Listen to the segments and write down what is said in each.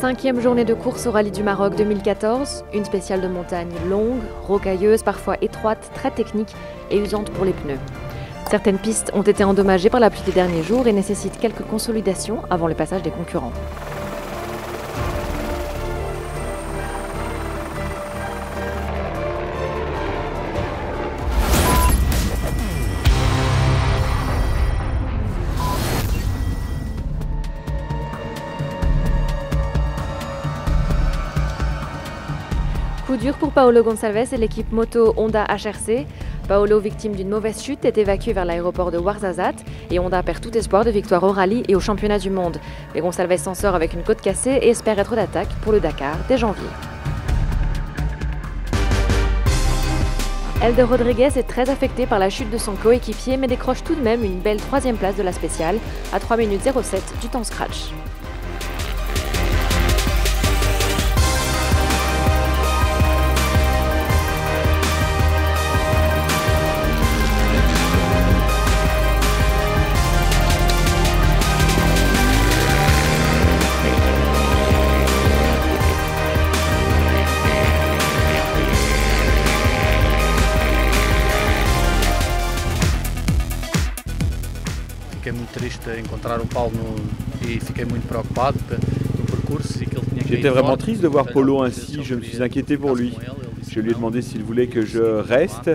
5e journée de course au Rallye du Maroc 2014, une spéciale de montagne longue, rocailleuse, parfois étroite, très technique et usante pour les pneus. Certaines pistes ont été endommagées par la pluie des derniers jours et nécessitent quelques consolidations avant le passage des concurrents. Coup dur pour Paolo Gonçalves et l'équipe moto Honda HRC. Paolo, victime d'une mauvaise chute, est évacué vers l'aéroport de Ouarzazate et Honda perd tout espoir de victoire au rallye et au championnat du monde. Mais Gonçalves s'en sort avec une côte cassée et espère être d'attaque pour le Dakar dès janvier. Helder Rodriguez est très affecté par la chute de son coéquipier mais décroche tout de même une belle 3e place de la spéciale à 3 minutes 07 du temps scratch. J'étais vraiment triste de voir Paulo ainsi, je me suis inquiété pour lui. Je lui ai demandé s'il voulait que je reste.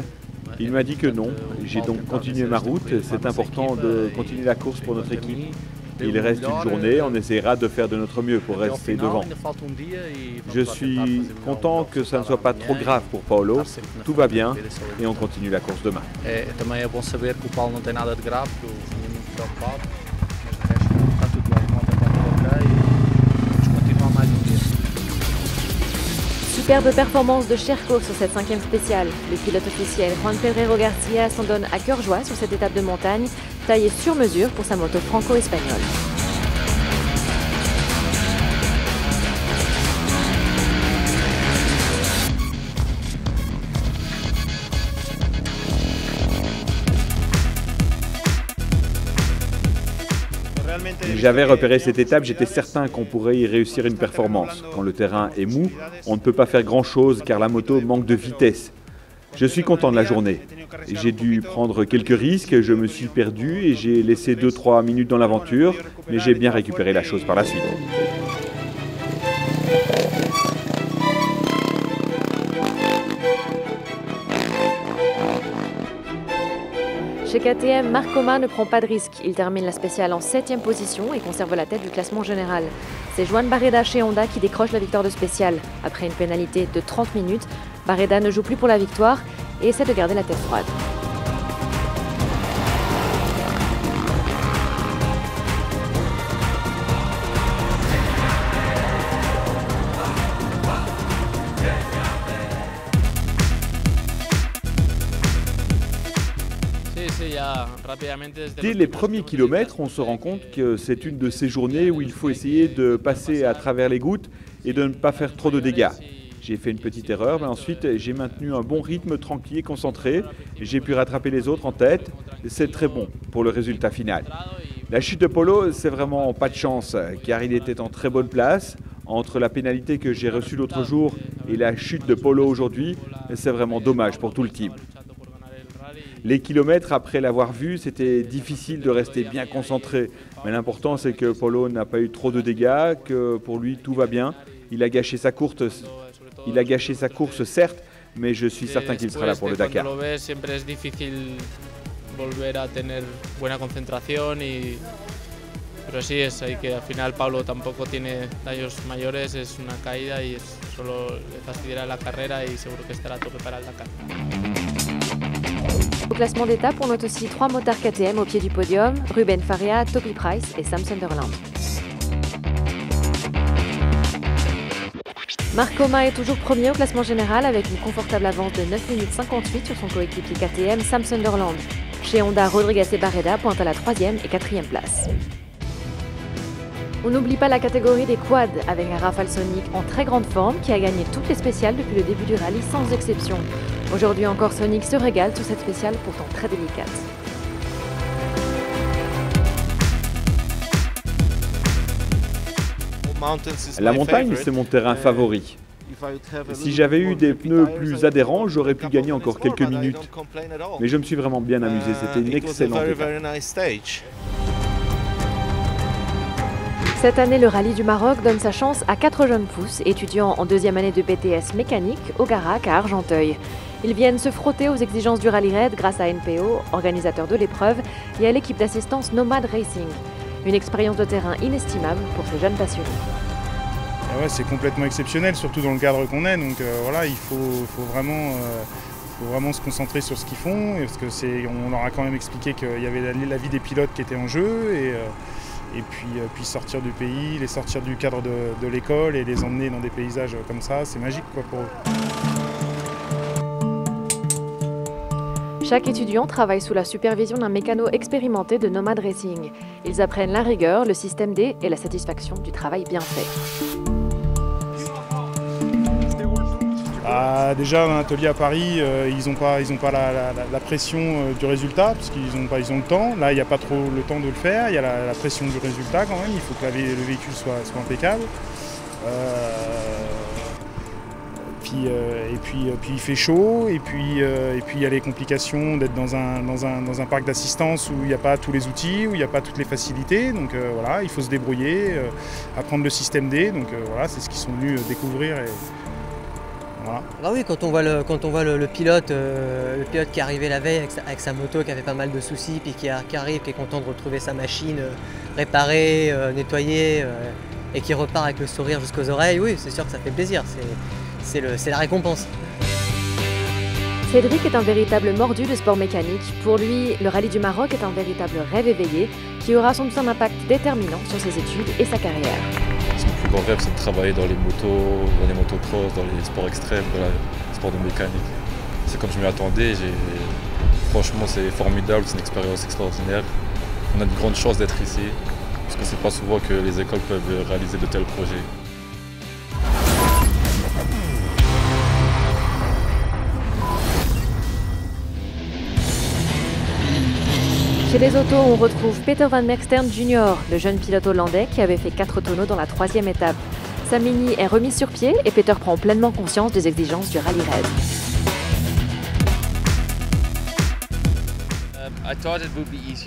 Il m'a dit que non. J'ai donc continué ma route. C'est important de continuer la course pour notre équipe. Il reste une journée, on essaiera de faire de notre mieux pour rester devant. Je suis content que ça ne soit pas trop grave pour Paulo. Tout va bien et on continue la course demain. Superbe performance de Cherco sur cette 5e spéciale. Le pilote officiel Juan Pedrero Garcia s'en donne à cœur joie sur cette étape de montagne, taillée sur mesure pour sa moto franco-espagnole. J'avais repéré cette étape, j'étais certain qu'on pourrait y réussir une performance. Quand le terrain est mou, on ne peut pas faire grand-chose car la moto manque de vitesse. Je suis content de la journée. J'ai dû prendre quelques risques, je me suis perdu et j'ai laissé 2-3 minutes dans l'aventure, mais j'ai bien récupéré la chose par la suite. Chez KTM, Marc Coma ne prend pas de risque. Il termine la spéciale en 7e position et conserve la tête du classement général. C'est Joan Barreda chez Honda qui décroche la victoire de spéciale. Après une pénalité de 30 minutes, Barreda ne joue plus pour la victoire et essaie de garder la tête froide. Dès les premiers kilomètres, on se rend compte que c'est une de ces journées où il faut essayer de passer à travers les gouttes et de ne pas faire trop de dégâts. J'ai fait une petite erreur, mais ensuite j'ai maintenu un bon rythme tranquille et concentré. J'ai pu rattraper les autres en tête. C'est très bon pour le résultat final. La chute de Paulo, c'est vraiment pas de chance, car il était en très bonne place. Entre la pénalité que j'ai reçue l'autre jour et la chute de Paulo aujourd'hui, c'est vraiment dommage pour tout le team. Les kilomètres après l'avoir vu, c'était difficile de rester bien concentré. Mais l'important, c'est que Paulo n'a pas eu trop de dégâts, que pour lui, tout va bien. Il a gâché sa course, certes, mais je suis certain qu'il sera là pour le Dakar. Pero así es, hay que al final Pablo tampoco tiene daños mayores, es una caída y solo le fastidiará la carrera y seguro que estará a tope para el Dakar. Au classement d'étape, on note aussi 3 motards KTM au pied du podium, Ruben Faria, Toby Price et Sam Sunderland. Marc Coma est toujours premier au classement général avec une confortable avance de 9 minutes 58 sur son coéquipier KTM Sam Sunderland. Chez Honda, Rodriguez et Barreda pointent à la 3e et 4e place. On n'oublie pas la catégorie des quads avec un Rafale Sonic en très grande forme qui a gagné toutes les spéciales depuis le début du rallye sans exception. Aujourd'hui encore, Sonic se régale sur cette spéciale pourtant très délicate. La montagne, c'est mon terrain favori. Si j'avais eu des pneus plus adhérents, j'aurais pu gagner encore quelques minutes. Mais je me suis vraiment bien amusé, c'était une excellente étape. Cette année, le rallye du Maroc donne sa chance à 4 jeunes pousses, étudiants en deuxième année de BTS mécanique au Garac à Argenteuil. Ils viennent se frotter aux exigences du rallye raid grâce à NPO, organisateur de l'épreuve, et à l'équipe d'assistance Nomad Racing. Une expérience de terrain inestimable pour ces jeunes passionnés. Ouais, c'est complètement exceptionnel, surtout dans le cadre qu'on est. Donc voilà, il faut vraiment se concentrer sur ce qu'ils font, parce que on leur a quand même expliqué qu'il y avait la vie des pilotes qui était en jeu, et puis sortir du pays, les sortir du cadre de l'école et les emmener dans des paysages comme ça, c'est magique quoi, pour eux. Chaque étudiant travaille sous la supervision d'un mécano expérimenté de Nomad Racing. Ils apprennent la rigueur, le système D et la satisfaction du travail bien fait. Déjà, dans l'atelier à Paris, ils n'ont pas la pression du résultat, parce qu'ils ont le temps. Là, il n'y a pas trop le temps de le faire. Il y a la pression du résultat quand même. Il faut que le véhicule soit impeccable. Et puis il fait chaud. Et puis il y a les complications d'être dans un parc d'assistance où il n'y a pas tous les outils, où il n'y a pas toutes les facilités. Donc voilà, il faut se débrouiller, apprendre le système D. Donc voilà, c'est ce qu'ils sont venus découvrir. Voilà. Ah oui, quand on voit le pilote qui est arrivé la veille avec sa moto, qui avait pas mal de soucis, puis qui arrive, qui est content de retrouver sa machine réparée, nettoyée, et qui repart avec le sourire jusqu'aux oreilles, oui, c'est sûr que ça fait plaisir, c'est la récompense. Cédric est un véritable mordu de sport mécanique. Pour lui, le rallye du Maroc est un véritable rêve éveillé qui aura sans doute un impact déterminant sur ses études et sa carrière. Mon plus grand rêve, c'est de travailler dans les motocross, dans les sports extrêmes, dans les sports de mécanique. C'est comme je m'y attendais. Franchement, c'est formidable, c'est une expérience extraordinaire. On a de grandes chances d'être ici, parce que c'est pas souvent que les écoles peuvent réaliser de tels projets. Chez les autos, on retrouve Peter Van Merkstern Jr., le jeune pilote hollandais qui avait fait 4 tonneaux dans la 3e étape. Sa Mini est remise sur pied et Peter prend pleinement conscience des exigences du rallye raid.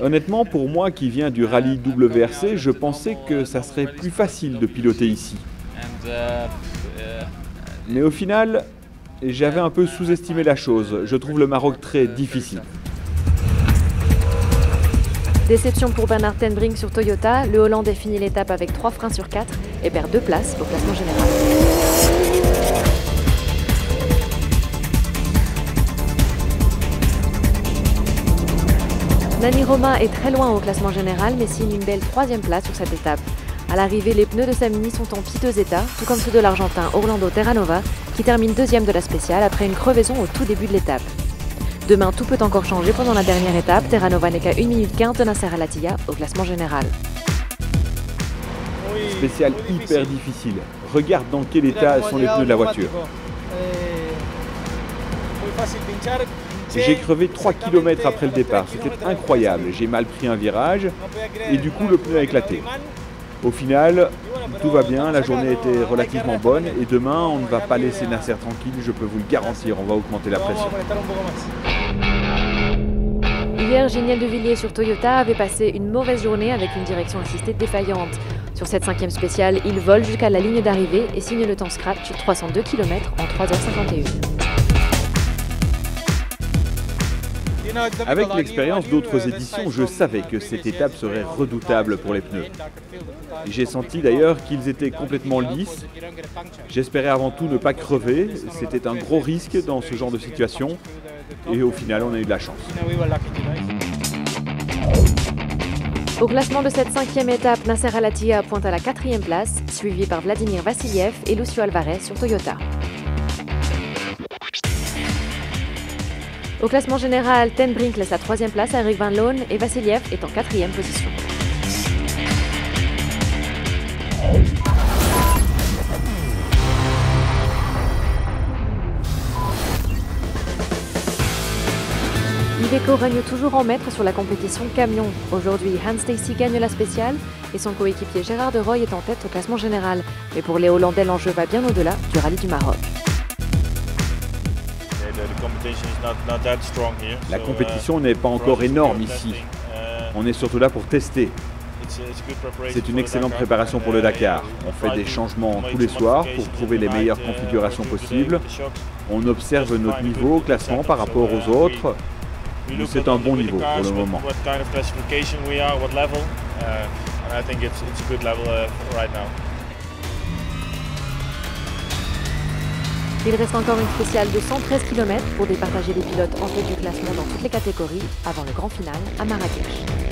Honnêtement, pour moi qui viens du rallye WRC, je pensais que ça serait plus facile de piloter ici. Mais au final, j'avais un peu sous-estimé la chose. Je trouve le Maroc très difficile. Déception pour Bernard Ten Brink sur Toyota, le Hollandais finit l'étape avec 3 freins sur 4 et perd 2 places au classement général. Nani Roma est très loin au classement général mais signe une belle 3e place sur cette étape. À l'arrivée, les pneus de sa Mini sont en piteux état, tout comme ceux de l'Argentin Orlando Terranova qui termine 2e de la spéciale après une crevaison au tout début de l'étape. Demain, tout peut encore changer pendant la dernière étape. Terranova n'est qu'à 1 minute 15 de Nasser Al-Attiyah au classement général. Spécial hyper difficile. Regarde dans quel état sont les pneus de la voiture. J'ai crevé 3 km après le départ. C'était incroyable. J'ai mal pris un virage et du coup le pneu a éclaté. Au final, tout va bien. La journée était relativement bonne et demain, on ne va pas laisser Nasser tranquille. Je peux vous le garantir. On va augmenter la pression. Hier, Giniel de Villiers sur Toyota avait passé une mauvaise journée avec une direction assistée défaillante. Sur cette 5e spéciale, il vole jusqu'à la ligne d'arrivée et signe le temps scratch 302 km en 3h51. Avec l'expérience d'autres éditions, je savais que cette étape serait redoutable pour les pneus. J'ai senti d'ailleurs qu'ils étaient complètement lisses. J'espérais avant tout ne pas crever. C'était un gros risque dans ce genre de situation. Et au final, on a eu de la chance. Au classement de cette 5e étape, Nasser Al-Attiyah pointe à la 4e place, suivi par Vladimir Vassiliev et Lucio Alvarez sur Toyota. Au classement général, Ten Brink laisse la 3e place à Eric Van Loon et Vassiliev est en 4e position. Iveco Pecco règne toujours en maître sur la compétition camion. Aujourd'hui, Hans Stacey gagne la spéciale et son coéquipier Gérard de Rooij est en tête au classement général. Mais pour les Hollandais, l'enjeu va bien au-delà du rallye du Maroc. La compétition n'est pas encore énorme ici. On est surtout là pour tester. C'est une excellente préparation pour le Dakar. On fait des changements tous les soirs pour trouver les meilleures configurations possibles. On observe notre niveau au classement par rapport aux autres. C'est un bon niveau pour le moment. Il reste encore une spéciale de 113 km pour départager les pilotes en tête du classement dans toutes les catégories avant le grand final à Marrakech.